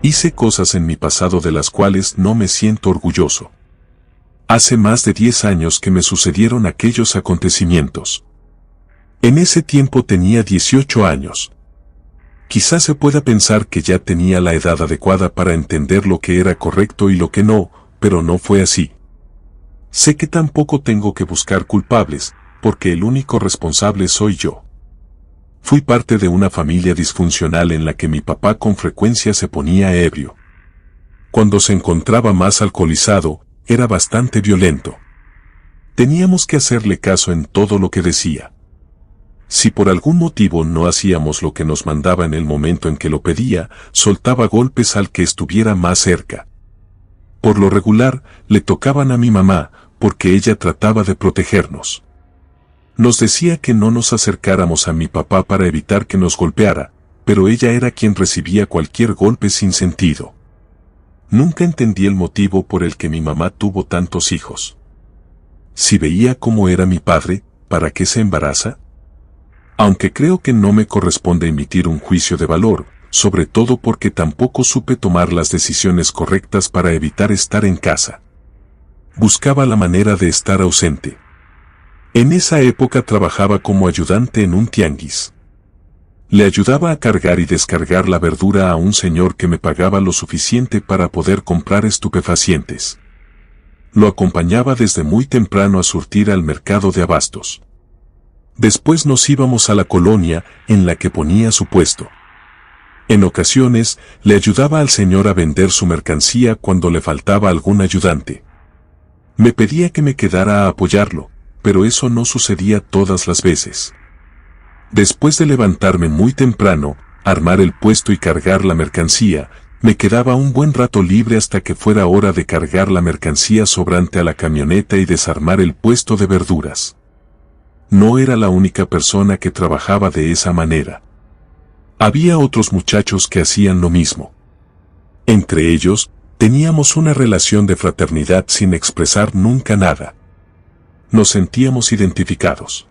Hice cosas en mi pasado de las cuales no me siento orgulloso. Hace más de 10 años que me sucedieron aquellos acontecimientos. En ese tiempo tenía 18 años. Quizás se pueda pensar que ya tenía la edad adecuada para entender lo que era correcto y lo que no, pero no fue así. Sé que tampoco tengo que buscar culpables, porque el único responsable soy yo. Fui parte de una familia disfuncional en la que mi papá con frecuencia se ponía ebrio. Cuando se encontraba más alcoholizado, era bastante violento. Teníamos que hacerle caso en todo lo que decía. Si por algún motivo no hacíamos lo que nos mandaba en el momento en que lo pedía, soltaba golpes al que estuviera más cerca. Por lo regular, le tocaban a mi mamá, porque ella trataba de protegernos. Nos decía que no nos acercáramos a mi papá para evitar que nos golpeara, pero ella era quien recibía cualquier golpe sin sentido. Nunca entendí el motivo por el que mi mamá tuvo tantos hijos. Si veía cómo era mi padre, ¿para qué se embaraza? Aunque creo que no me corresponde emitir un juicio de valor, sobre todo porque tampoco supe tomar las decisiones correctas para evitar estar en casa. Buscaba la manera de estar ausente. En esa época trabajaba como ayudante en un tianguis. Le ayudaba a cargar y descargar la verdura a un señor que me pagaba lo suficiente para poder comprar estupefacientes. Lo acompañaba desde muy temprano a surtir al mercado de abastos. Después nos íbamos a la colonia en la que ponía su puesto. En ocasiones, le ayudaba al señor a vender su mercancía cuando le faltaba algún ayudante. Me pedía que me quedara a apoyarlo, pero eso no sucedía todas las veces. Después de levantarme muy temprano, armar el puesto y cargar la mercancía, me quedaba un buen rato libre hasta que fuera hora de cargar la mercancía sobrante a la camioneta y desarmar el puesto de verduras. No era la única persona que trabajaba de esa manera. Había otros muchachos que hacían lo mismo. Entre ellos, teníamos una relación de fraternidad sin expresar nunca nada. Nos sentíamos identificados.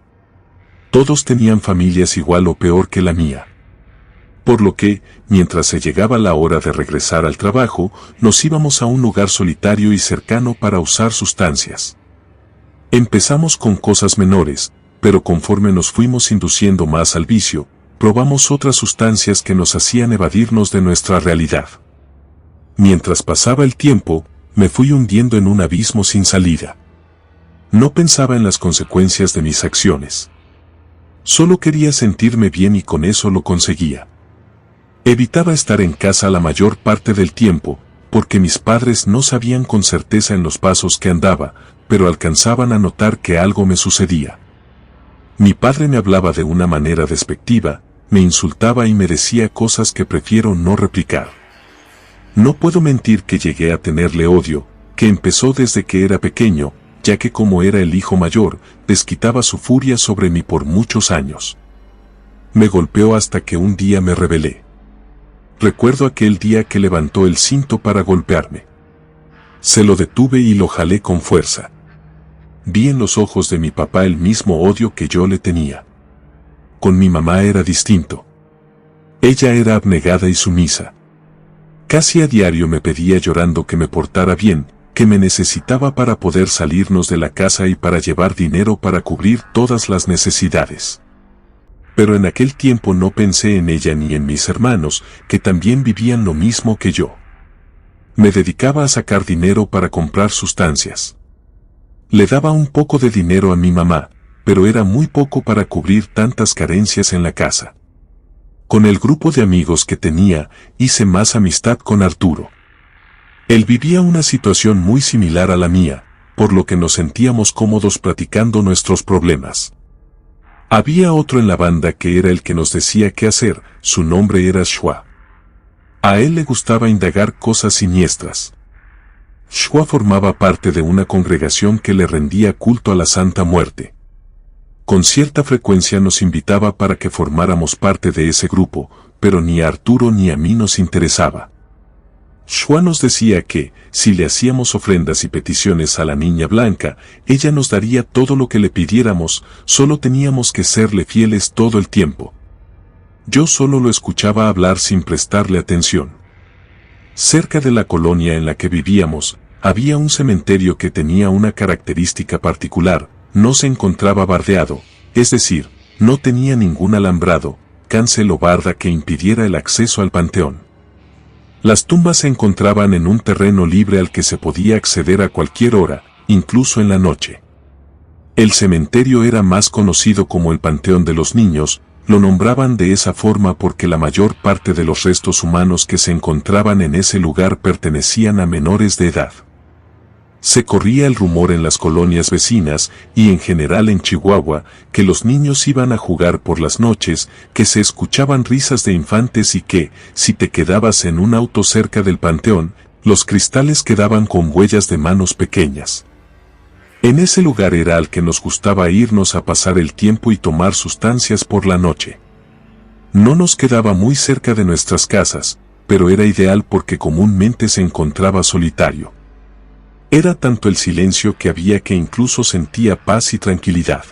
Todos tenían familias igual o peor que la mía. Por lo que, mientras se llegaba la hora de regresar al trabajo, nos íbamos a un lugar solitario y cercano para usar sustancias. Empezamos con cosas menores, pero conforme nos fuimos induciendo más al vicio, probamos otras sustancias que nos hacían evadirnos de nuestra realidad. Mientras pasaba el tiempo, me fui hundiendo en un abismo sin salida. No pensaba en las consecuencias de mis acciones. Solo quería sentirme bien y con eso lo conseguía. Evitaba estar en casa la mayor parte del tiempo, porque mis padres no sabían con certeza en los pasos que andaba, pero alcanzaban a notar que algo me sucedía. Mi padre me hablaba de una manera despectiva, me insultaba y me decía cosas que prefiero no replicar. No puedo mentir que llegué a tenerle odio, que empezó desde que era pequeño, ya que como era el hijo mayor, desquitaba su furia sobre mí por muchos años. Me golpeó hasta que un día me rebelé. Recuerdo aquel día que levantó el cinto para golpearme. Se lo detuve y lo jalé con fuerza. Vi en los ojos de mi papá el mismo odio que yo le tenía. Con mi mamá era distinto. Ella era abnegada y sumisa. Casi a diario me pedía llorando que me portara bien, que me necesitaba para poder salirnos de la casa y para llevar dinero para cubrir todas las necesidades. Pero en aquel tiempo no pensé en ella ni en mis hermanos, que también vivían lo mismo que yo. Me dedicaba a sacar dinero para comprar sustancias. Le daba un poco de dinero a mi mamá, pero era muy poco para cubrir tantas carencias en la casa. Con el grupo de amigos que tenía, hice más amistad con Arturo. Él vivía una situación muy similar a la mía, por lo que nos sentíamos cómodos platicando nuestros problemas. Había otro en la banda que era el que nos decía qué hacer, su nombre era Shua. A él le gustaba indagar cosas siniestras. Shua formaba parte de una congregación que le rendía culto a la Santa Muerte. Con cierta frecuencia nos invitaba para que formáramos parte de ese grupo, pero ni a Arturo ni a mí nos interesaba. Shua nos decía que, si le hacíamos ofrendas y peticiones a la Niña Blanca, ella nos daría todo lo que le pidiéramos, solo teníamos que serle fieles todo el tiempo. Yo solo lo escuchaba hablar sin prestarle atención. Cerca de la colonia en la que vivíamos, había un cementerio que tenía una característica particular: no se encontraba bardeado, es decir, no tenía ningún alambrado, cancel o barda que impidiera el acceso al panteón. Las tumbas se encontraban en un terreno libre al que se podía acceder a cualquier hora, incluso en la noche. El cementerio era más conocido como el Panteón de los Niños. Lo nombraban de esa forma porque la mayor parte de los restos humanos que se encontraban en ese lugar pertenecían a menores de edad. Se corría el rumor en las colonias vecinas, y en general en Chihuahua, que los niños iban a jugar por las noches, que se escuchaban risas de infantes y que, si te quedabas en un auto cerca del panteón, los cristales quedaban con huellas de manos pequeñas. En ese lugar era al que nos gustaba irnos a pasar el tiempo y tomar sustancias por la noche. No nos quedaba muy cerca de nuestras casas, pero era ideal porque comúnmente se encontraba solitario. Era tanto el silencio que había que incluso sentía paz y tranquilidad.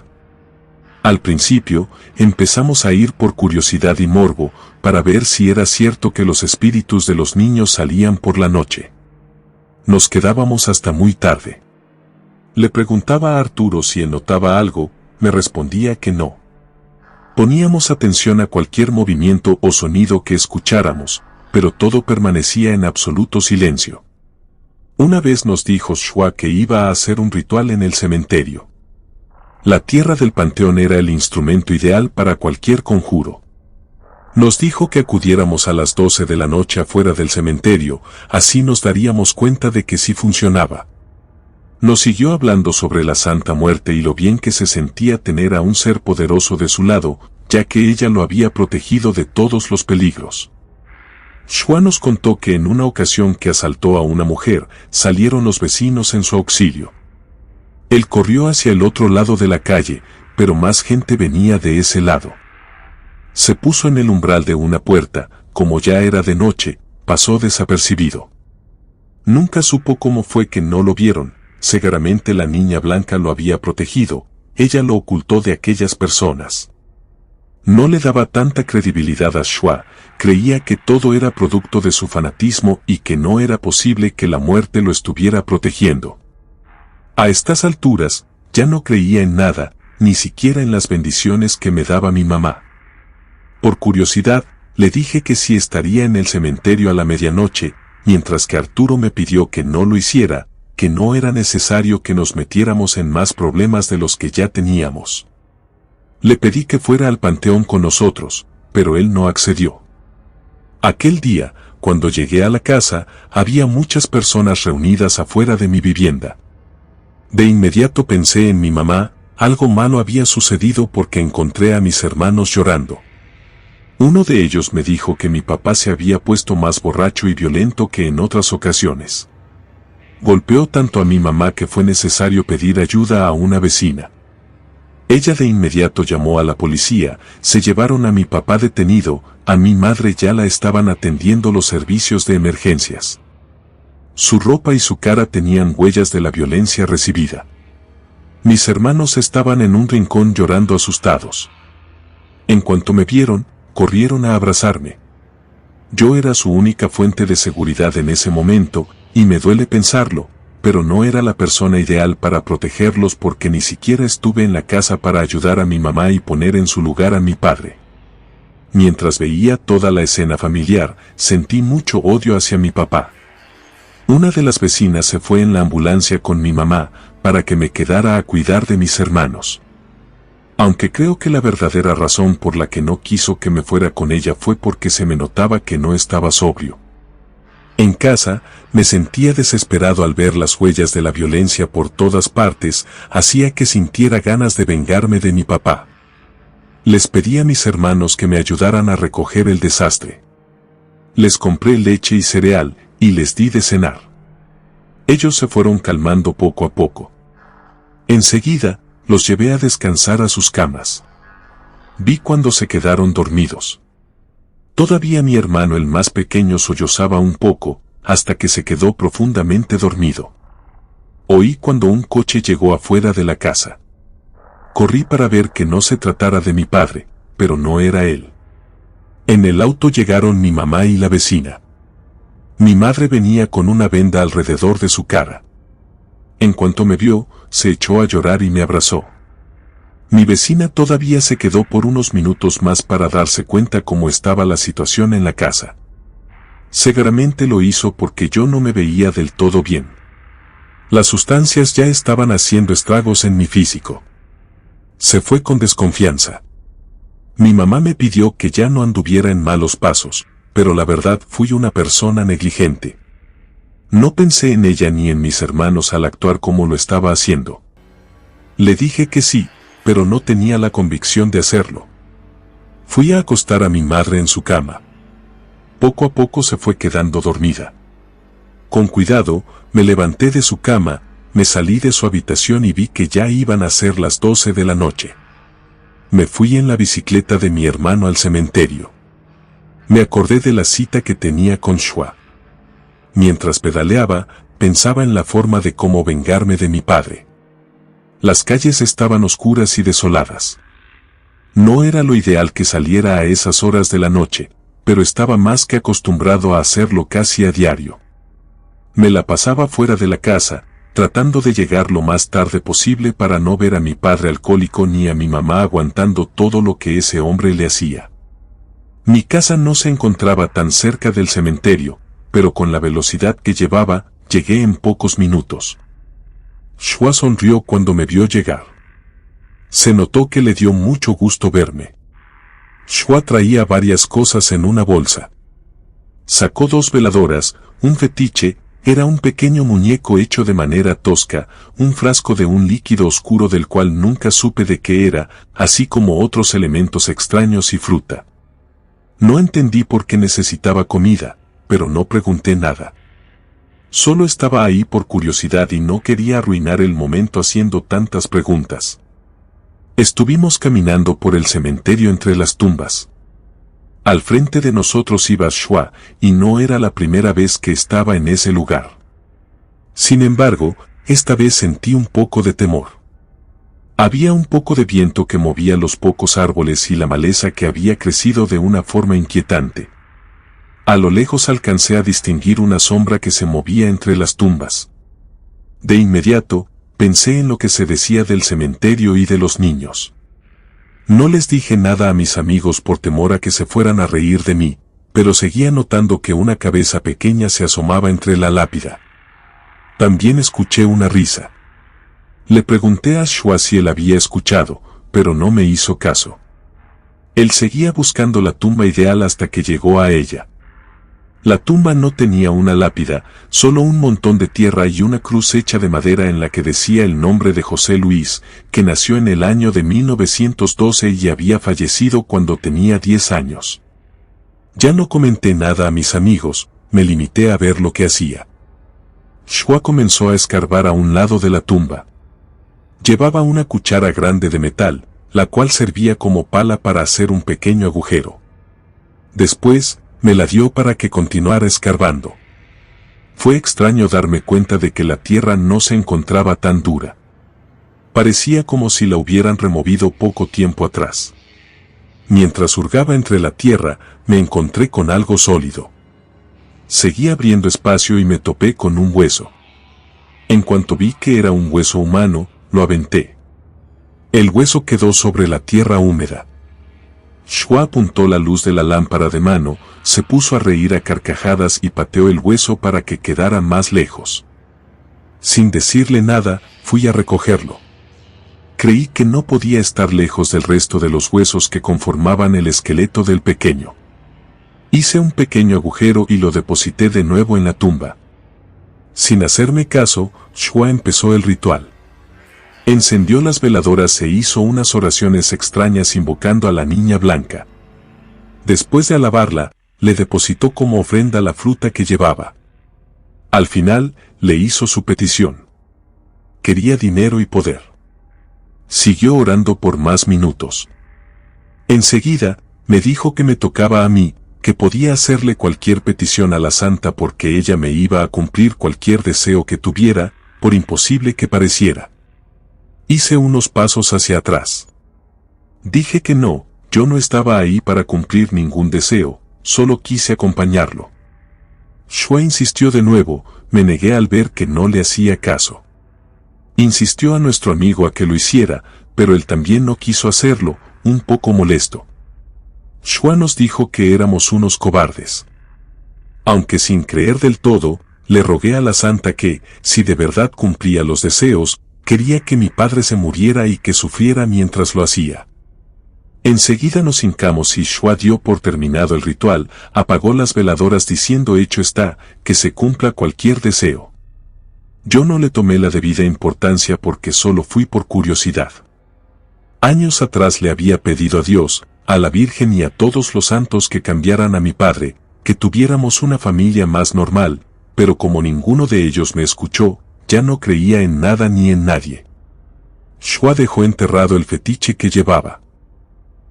Al principio, empezamos a ir por curiosidad y morbo, para ver si era cierto que los espíritus de los niños salían por la noche. Nos quedábamos hasta muy tarde. Le preguntaba a Arturo si él notaba algo, me respondía que no. Poníamos atención a cualquier movimiento o sonido que escucháramos, pero todo permanecía en absoluto silencio. Una vez nos dijo Shua que iba a hacer un ritual en el cementerio. La tierra del panteón era el instrumento ideal para cualquier conjuro. Nos dijo que acudiéramos a las 12 de la noche afuera del cementerio, así nos daríamos cuenta de que sí funcionaba. Nos siguió hablando sobre la Santa Muerte y lo bien que se sentía tener a un ser poderoso de su lado, ya que ella lo había protegido de todos los peligros. Shua nos contó que en una ocasión que asaltó a una mujer, salieron los vecinos en su auxilio. Él corrió hacia el otro lado de la calle, pero más gente venía de ese lado. Se puso en el umbral de una puerta, como ya era de noche, pasó desapercibido. Nunca supo cómo fue que no lo vieron. Seguramente la niña blanca lo había protegido, ella lo ocultó de aquellas personas. No le daba tanta credibilidad a Shua, creía que todo era producto de su fanatismo y que no era posible que la muerte lo estuviera protegiendo. A estas alturas, ya no creía en nada, ni siquiera en las bendiciones que me daba mi mamá. Por curiosidad, le dije que sí estaría en el cementerio a la medianoche, mientras que Arturo me pidió que no lo hiciera, que no era necesario que nos metiéramos en más problemas de los que ya teníamos. Le pedí que fuera al panteón con nosotros, pero él no accedió. Aquel día, cuando llegué a la casa, había muchas personas reunidas afuera de mi vivienda. De inmediato pensé en mi mamá, algo malo había sucedido porque encontré a mis hermanos llorando. Uno de ellos me dijo que mi papá se había puesto más borracho y violento que en otras ocasiones. Golpeó tanto a mi mamá que fue necesario pedir ayuda a una vecina. Ella de inmediato llamó a la policía, se llevaron a mi papá detenido, a mi madre ya la estaban atendiendo los servicios de emergencias. Su ropa y su cara tenían huellas de la violencia recibida. Mis hermanos estaban en un rincón llorando asustados. En cuanto me vieron, corrieron a abrazarme. Yo era su única fuente de seguridad en ese momento, y me duele pensarlo, pero no era la persona ideal para protegerlos porque ni siquiera estuve en la casa para ayudar a mi mamá y poner en su lugar a mi padre. Mientras veía toda la escena familiar, sentí mucho odio hacia mi papá. Una de las vecinas se fue en la ambulancia con mi mamá, para que me quedara a cuidar de mis hermanos. Aunque creo que la verdadera razón por la que no quiso que me fuera con ella fue porque se me notaba que no estaba sobrio. En casa, me sentía desesperado al ver las huellas de la violencia por todas partes, hacía que sintiera ganas de vengarme de mi papá. Les pedí a mis hermanos que me ayudaran a recoger el desastre. Les compré leche y cereal, y les di de cenar. Ellos se fueron calmando poco a poco. Enseguida, los llevé a descansar a sus camas. Vi cuando se quedaron dormidos. Todavía mi hermano el más pequeño sollozaba un poco, hasta que se quedó profundamente dormido. Oí cuando un coche llegó afuera de la casa. Corrí para ver que no se tratara de mi padre, pero no era él. En el auto llegaron mi mamá y la vecina. Mi madre venía con una venda alrededor de su cara. En cuanto me vio, se echó a llorar y me abrazó. Mi vecina todavía se quedó por unos minutos más para darse cuenta cómo estaba la situación en la casa. Seguramente lo hizo porque yo no me veía del todo bien. Las sustancias ya estaban haciendo estragos en mi físico. Se fue con desconfianza. Mi mamá me pidió que ya no anduviera en malos pasos, pero la verdad fui una persona negligente. No pensé en ella ni en mis hermanos al actuar como lo estaba haciendo. Le dije que sí, pero no tenía la convicción de hacerlo. Fui a acostar a mi madre en su cama. Poco a poco se fue quedando dormida. Con cuidado, me levanté de su cama, me salí de su habitación y vi que ya iban a ser las 12 de la noche. Me fui en la bicicleta de mi hermano al cementerio. Me acordé de la cita que tenía con Shua. Mientras pedaleaba, pensaba en la forma de cómo vengarme de mi padre. Las calles estaban oscuras y desoladas. No era lo ideal que saliera a esas horas de la noche, pero estaba más que acostumbrado a hacerlo casi a diario. Me la pasaba fuera de la casa, tratando de llegar lo más tarde posible para no ver a mi padre alcohólico ni a mi mamá aguantando todo lo que ese hombre le hacía. Mi casa no se encontraba tan cerca del cementerio, pero con la velocidad que llevaba, llegué en pocos minutos. Shua sonrió cuando me vio llegar. Se notó que le dio mucho gusto verme. Shua traía varias cosas en una bolsa. Sacó 2 veladoras, un fetiche, era un pequeño muñeco hecho de manera tosca, un frasco de un líquido oscuro del cual nunca supe de qué era, así como otros elementos extraños y fruta. No entendí por qué necesitaba comida, pero no pregunté nada. Solo estaba ahí por curiosidad y no quería arruinar el momento haciendo tantas preguntas. Estuvimos caminando por el cementerio entre las tumbas. Al frente de nosotros iba Shua, y no era la primera vez que estaba en ese lugar. Sin embargo, esta vez sentí un poco de temor. Había un poco de viento que movía los pocos árboles y la maleza que había crecido de una forma inquietante. A lo lejos alcancé a distinguir una sombra que se movía entre las tumbas. De inmediato, pensé en lo que se decía del cementerio y de los niños. No les dije nada a mis amigos por temor a que se fueran a reír de mí, pero seguía notando que una cabeza pequeña se asomaba entre la lápida. También escuché una risa. Le pregunté a Shua si él había escuchado, pero no me hizo caso. Él seguía buscando la tumba ideal hasta que llegó a ella. La tumba no tenía una lápida, solo un montón de tierra y una cruz hecha de madera en la que decía el nombre de José Luis, que nació en el año de 1912 y había fallecido cuando tenía 10 años. Ya no comenté nada a mis amigos, me limité a ver lo que hacía. Shua comenzó a escarbar a un lado de la tumba. Llevaba una cuchara grande de metal, la cual servía como pala para hacer un pequeño agujero. Después, me la dio para que continuara escarbando. Fue extraño darme cuenta de que la tierra no se encontraba tan dura. Parecía como si la hubieran removido poco tiempo atrás. Mientras hurgaba entre la tierra, me encontré con algo sólido. Seguí abriendo espacio y me topé con un hueso. En cuanto vi que era un hueso humano, lo aventé. El hueso quedó sobre la tierra húmeda. Shua apuntó la luz de la lámpara de mano, se puso a reír a carcajadas y pateó el hueso para que quedara más lejos. Sin decirle nada, fui a recogerlo. Creí que no podía estar lejos del resto de los huesos que conformaban el esqueleto del pequeño. Hice un pequeño agujero y lo deposité de nuevo en la tumba. Sin hacerme caso, Shua empezó el ritual. Encendió las veladoras e hizo unas oraciones extrañas invocando a la niña blanca. Después de alabarla, le depositó como ofrenda la fruta que llevaba. Al final, le hizo su petición. Quería dinero y poder. Siguió orando por más minutos. Enseguida, me dijo que me tocaba a mí, que podía hacerle cualquier petición a la santa porque ella me iba a cumplir cualquier deseo que tuviera, por imposible que pareciera. Hice unos pasos hacia atrás. Dije que no, yo no estaba ahí para cumplir ningún deseo, solo quise acompañarlo. Shua insistió de nuevo, me negué al ver que no le hacía caso. Insistió a nuestro amigo a que lo hiciera, pero él también no quiso hacerlo, un poco molesto. Shua nos dijo que éramos unos cobardes. Aunque sin creer del todo, le rogué a la santa que, si de verdad cumplía los deseos, quería que mi padre se muriera y que sufriera mientras lo hacía. Enseguida nos hincamos y Shua dio por terminado el ritual, apagó las veladoras diciendo hecho está, que se cumpla cualquier deseo. Yo no le tomé la debida importancia porque solo fui por curiosidad. Años atrás le había pedido a Dios, a la Virgen y a todos los santos que cambiaran a mi padre, que tuviéramos una familia más normal, pero como ninguno de ellos me escuchó, ya no creía en nada ni en nadie. Shua dejó enterrado el fetiche que llevaba.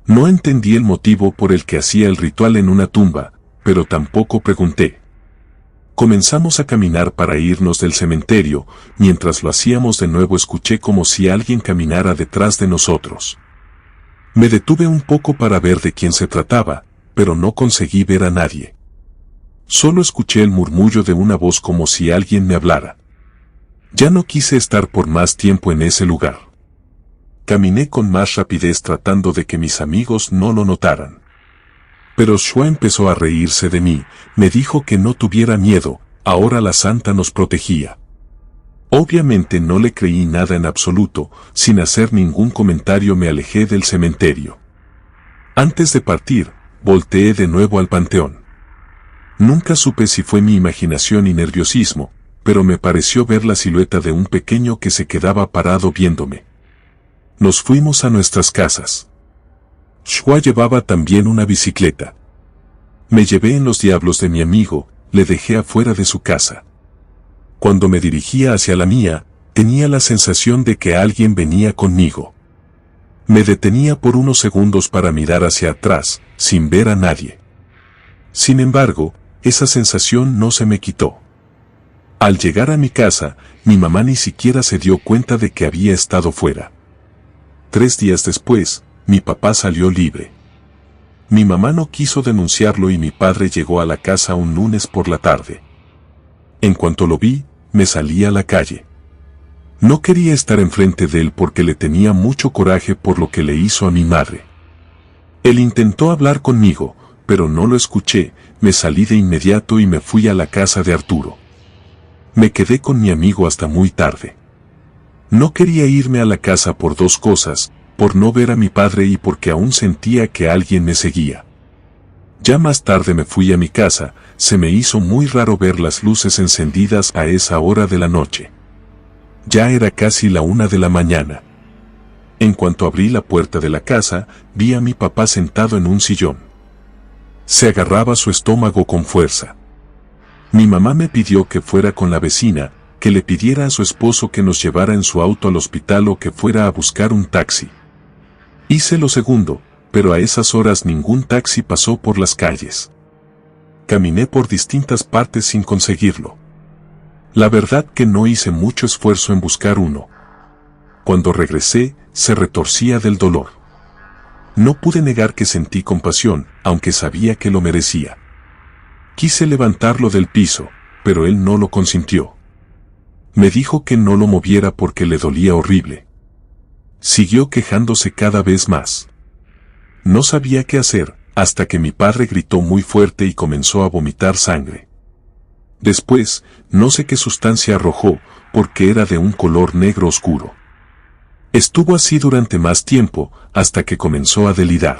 No entendí el motivo por el que hacía el ritual en una tumba, pero tampoco pregunté. Comenzamos a caminar para irnos del cementerio, mientras lo hacíamos de nuevo escuché como si alguien caminara detrás de nosotros. Me detuve un poco para ver de quién se trataba, pero no conseguí ver a nadie. Solo escuché el murmullo de una voz como si alguien me hablara. Ya no quise estar por más tiempo en ese lugar. Caminé con más rapidez tratando de que mis amigos no lo notaran. Pero Shua empezó a reírse de mí, me dijo que no tuviera miedo, ahora la santa nos protegía. Obviamente no le creí nada en absoluto, sin hacer ningún comentario me alejé del cementerio. Antes de partir, volteé de nuevo al panteón. Nunca supe si fue mi imaginación y nerviosismo, pero me pareció ver la silueta de un pequeño que se quedaba parado viéndome. Nos fuimos a nuestras casas. Shua llevaba también una bicicleta. Me llevé en los diablos de mi amigo, le dejé afuera de su casa. Cuando me dirigía hacia la mía, tenía la sensación de que alguien venía conmigo. Me detenía por unos segundos para mirar hacia atrás, sin ver a nadie. Sin embargo, esa sensación no se me quitó. Al llegar a mi casa, mi mamá ni siquiera se dio cuenta de que había estado fuera. 3 días después, mi papá salió libre. Mi mamá no quiso denunciarlo y mi padre llegó a la casa un lunes por la tarde. En cuanto lo vi, me salí a la calle. No quería estar enfrente de él porque le tenía mucho coraje por lo que le hizo a mi madre. Él intentó hablar conmigo, pero no lo escuché, me salí de inmediato y me fui a la casa de Arturo. Me quedé con mi amigo hasta muy tarde. No quería irme a la casa por 2 cosas, por no ver a mi padre y porque aún sentía que alguien me seguía. Ya más tarde me fui a mi casa, se me hizo muy raro ver las luces encendidas a esa hora de la noche. Ya era casi la 1 de la mañana. En cuanto abrí la puerta de la casa, vi a mi papá sentado en un sillón. Se agarraba su estómago con fuerza. Mi mamá me pidió que fuera con la vecina, que le pidiera a su esposo que nos llevara en su auto al hospital o que fuera a buscar un taxi. Hice lo segundo, pero a esas horas ningún taxi pasó por las calles. Caminé por distintas partes sin conseguirlo. La verdad que no hice mucho esfuerzo en buscar uno. Cuando regresé, se retorcía del dolor. No pude negar que sentí compasión, aunque sabía que lo merecía. Quise levantarlo del piso, pero él no lo consintió. Me dijo que no lo moviera porque le dolía horrible. Siguió quejándose cada vez más. No sabía qué hacer, hasta que mi padre gritó muy fuerte y comenzó a vomitar sangre. Después, no sé qué sustancia arrojó, porque era de un color negro oscuro. Estuvo así durante más tiempo, hasta que comenzó a delirar.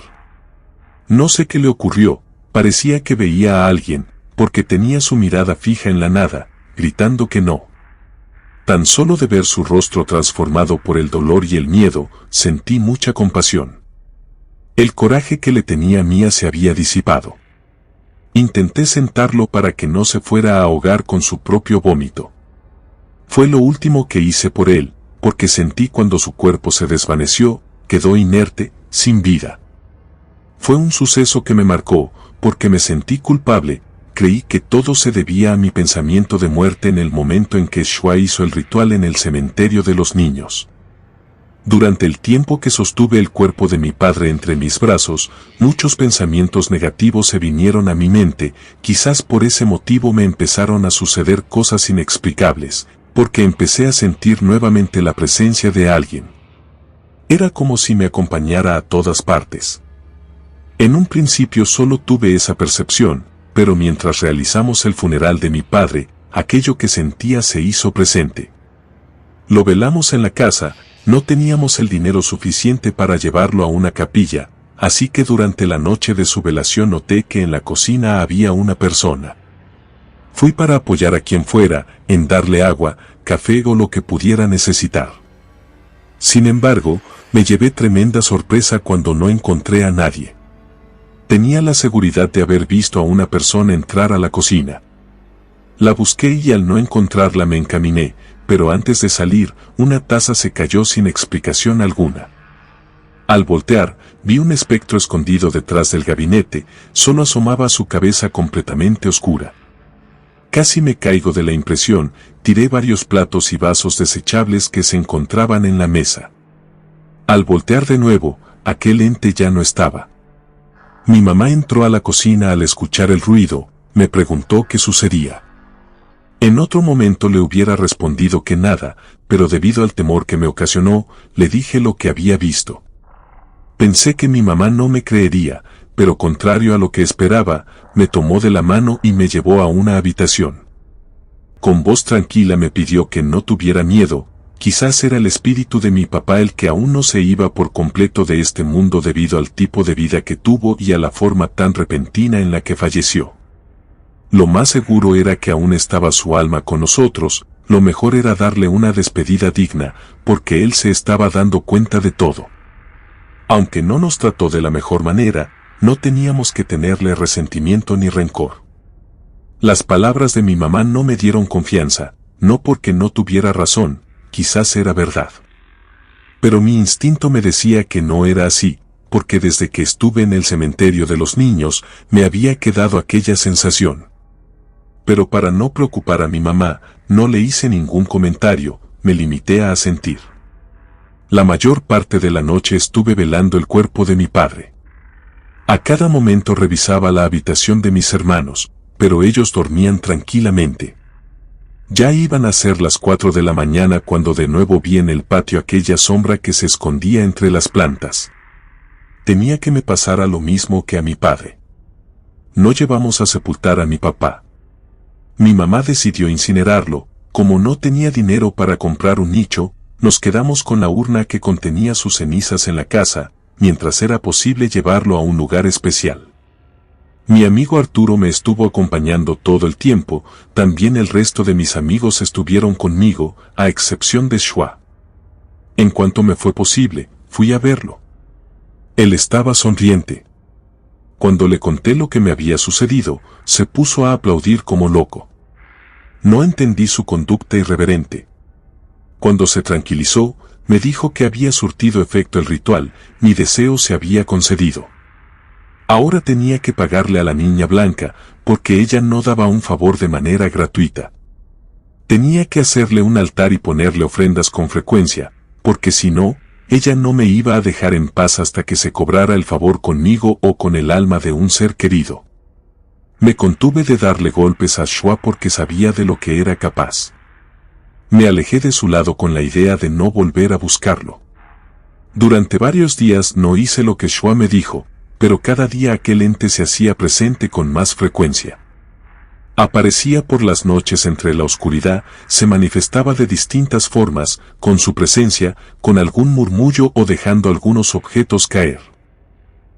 No sé qué le ocurrió, parecía que veía a alguien, porque tenía su mirada fija en la nada, gritando que no. Tan solo de ver su rostro transformado por el dolor y el miedo, sentí mucha compasión. El coraje que le tenía a Mía se había disipado. Intenté sentarlo para que no se fuera a ahogar con su propio vómito. Fue lo último que hice por él, porque sentí cuando su cuerpo se desvaneció, quedó inerte, sin vida. Fue un suceso que me marcó, porque me sentí culpable, creí que todo se debía a mi pensamiento de muerte en el momento en que Shua hizo el ritual en el cementerio de los niños. Durante el tiempo que sostuve el cuerpo de mi padre entre mis brazos, muchos pensamientos negativos se vinieron a mi mente, quizás por ese motivo me empezaron a suceder cosas inexplicables, porque empecé a sentir nuevamente la presencia de alguien. Era como si me acompañara a todas partes. En un principio solo tuve esa percepción, pero mientras realizamos el funeral de mi padre, aquello que sentía se hizo presente. Lo velamos en la casa. No teníamos el dinero suficiente para llevarlo a una capilla, así que durante la noche de su velación noté que en la cocina había una persona. Fui para apoyar a quien fuera, en darle agua, café o lo que pudiera necesitar. Sin embargo, me llevé tremenda sorpresa cuando no encontré a nadie. Tenía la seguridad de haber visto a una persona entrar a la cocina. La busqué y al no encontrarla me encaminé, pero antes de salir, una taza se cayó sin explicación alguna. Al voltear, vi un espectro escondido detrás del gabinete, solo asomaba su cabeza completamente oscura. Casi me caigo de la impresión, tiré varios platos y vasos desechables que se encontraban en la mesa. Al voltear de nuevo, aquel ente ya no estaba. Mi mamá entró a la cocina al escuchar el ruido, me preguntó qué sucedía. En otro momento le hubiera respondido que nada, pero debido al temor que me ocasionó, le dije lo que había visto. Pensé que mi mamá no me creería, pero contrario a lo que esperaba, me tomó de la mano y me llevó a una habitación. Con voz tranquila me pidió que no tuviera miedo, quizás era el espíritu de mi papá el que aún no se iba por completo de este mundo debido al tipo de vida que tuvo y a la forma tan repentina en la que falleció. Lo más seguro era que aún estaba su alma con nosotros, lo mejor era darle una despedida digna, porque él se estaba dando cuenta de todo. Aunque no nos trató de la mejor manera, no teníamos que tenerle resentimiento ni rencor. Las palabras de mi mamá no me dieron confianza, no porque no tuviera razón, quizás era verdad. Pero mi instinto me decía que no era así, porque desde que estuve en el cementerio de los niños, me había quedado aquella sensación. Pero para no preocupar a mi mamá, no le hice ningún comentario, me limité a asentir. La mayor parte de la noche estuve velando el cuerpo de mi padre. A cada momento revisaba la habitación de mis hermanos, pero ellos dormían tranquilamente. Ya iban a ser las 4 de la mañana cuando de nuevo vi en el patio aquella sombra que se escondía entre las plantas. Temía que me pasara lo mismo que a mi padre. No llevamos a sepultar a mi papá. Mi mamá decidió incinerarlo, como no tenía dinero para comprar un nicho, nos quedamos con la urna que contenía sus cenizas en la casa, mientras era posible llevarlo a un lugar especial. Mi amigo Arturo me estuvo acompañando todo el tiempo, también el resto de mis amigos estuvieron conmigo, a excepción de Shua. En cuanto me fue posible, fui a verlo. Él estaba sonriente. Cuando le conté lo que me había sucedido, se puso a aplaudir como loco. No entendí su conducta irreverente. Cuando se tranquilizó, me dijo que había surtido efecto el ritual, mi deseo se había concedido. Ahora tenía que pagarle a la niña blanca, porque ella no daba un favor de manera gratuita. Tenía que hacerle un altar y ponerle ofrendas con frecuencia, porque si no, ella no me iba a dejar en paz hasta que se cobrara el favor conmigo o con el alma de un ser querido. Me contuve de darle golpes a Shua porque sabía de lo que era capaz. Me alejé de su lado con la idea de no volver a buscarlo. Durante varios días no hice lo que Shua me dijo, pero cada día aquel ente se hacía presente con más frecuencia. Aparecía por las noches entre la oscuridad, se manifestaba de distintas formas, con su presencia, con algún murmullo o dejando algunos objetos caer.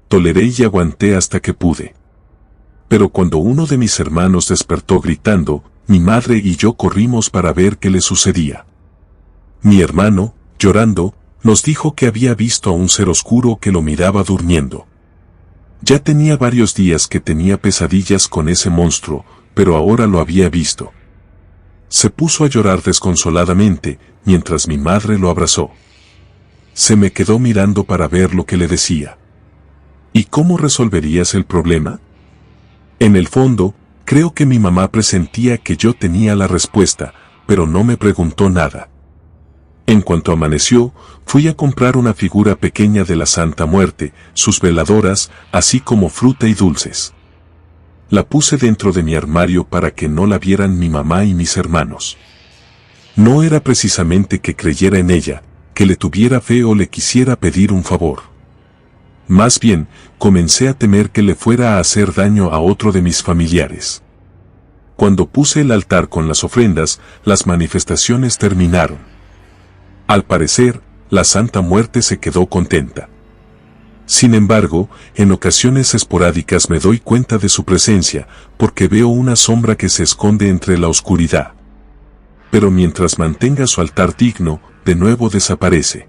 Toleré y aguanté hasta que pude. Pero cuando uno de mis hermanos despertó gritando, mi madre y yo corrimos para ver qué le sucedía. Mi hermano, llorando, nos dijo que había visto a un ser oscuro que lo miraba durmiendo. Ya tenía varios días que tenía pesadillas con ese monstruo, pero ahora lo había visto. Se puso a llorar desconsoladamente, mientras mi madre lo abrazó. Se me quedó mirando para ver lo que le decía. ¿Y cómo resolverías el problema? En el fondo, creo que mi mamá presentía que yo tenía la respuesta, pero no me preguntó nada. En cuanto amaneció, fui a comprar una figura pequeña de la Santa Muerte, sus veladoras, así como fruta y dulces. La puse dentro de mi armario para que no la vieran mi mamá y mis hermanos. No era precisamente que creyera en ella, que le tuviera fe o le quisiera pedir un favor. Más bien, comencé a temer que le fuera a hacer daño a otro de mis familiares. Cuando puse el altar con las ofrendas, las manifestaciones terminaron. Al parecer, la Santa Muerte se quedó contenta. Sin embargo, en ocasiones esporádicas me doy cuenta de su presencia, porque veo una sombra que se esconde entre la oscuridad. Pero mientras mantenga su altar digno, de nuevo desaparece.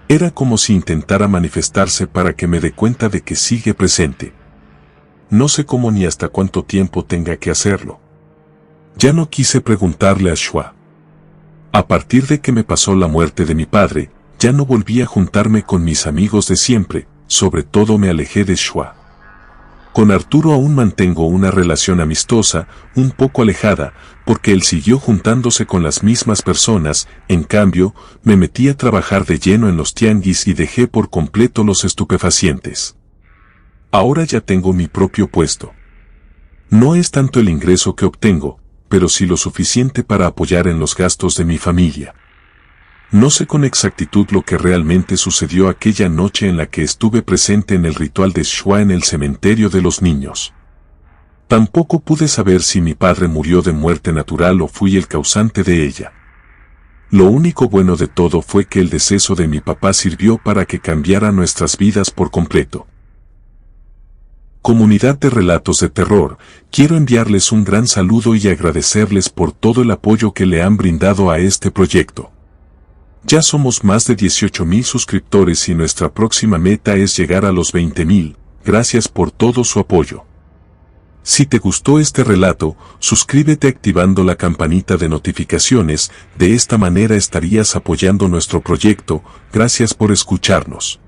Era como si intentara manifestarse para que me dé cuenta de que sigue presente. No sé cómo ni hasta cuánto tiempo tenga que hacerlo. Ya no quise preguntarle a Shua. A partir de que me pasó la muerte de mi padre, ya no volví a juntarme con mis amigos de siempre, sobre todo me alejé de Shua. Con Arturo aún mantengo una relación amistosa, un poco alejada, porque él siguió juntándose con las mismas personas, en cambio, me metí a trabajar de lleno en los tianguis y dejé por completo los estupefacientes. Ahora ya tengo mi propio puesto. No es tanto el ingreso que obtengo, pero sí lo suficiente para apoyar en los gastos de mi familia. No sé con exactitud lo que realmente sucedió aquella noche en la que estuve presente en el ritual de Shua en el cementerio de los niños. Tampoco pude saber si mi padre murió de muerte natural o fui el causante de ella. Lo único bueno de todo fue que el deceso de mi papá sirvió para que cambiara nuestras vidas por completo. Comunidad de Relatos de Terror, quiero enviarles un gran saludo y agradecerles por todo el apoyo que le han brindado a este proyecto. Ya somos más de 18,000 suscriptores y nuestra próxima meta es llegar a los 20,000, gracias por todo su apoyo. Si te gustó este relato, suscríbete activando la campanita de notificaciones, de esta manera estarías apoyando nuestro proyecto. Gracias por escucharnos.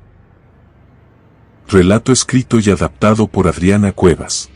Relato escrito y adaptado por Adriana Cuevas.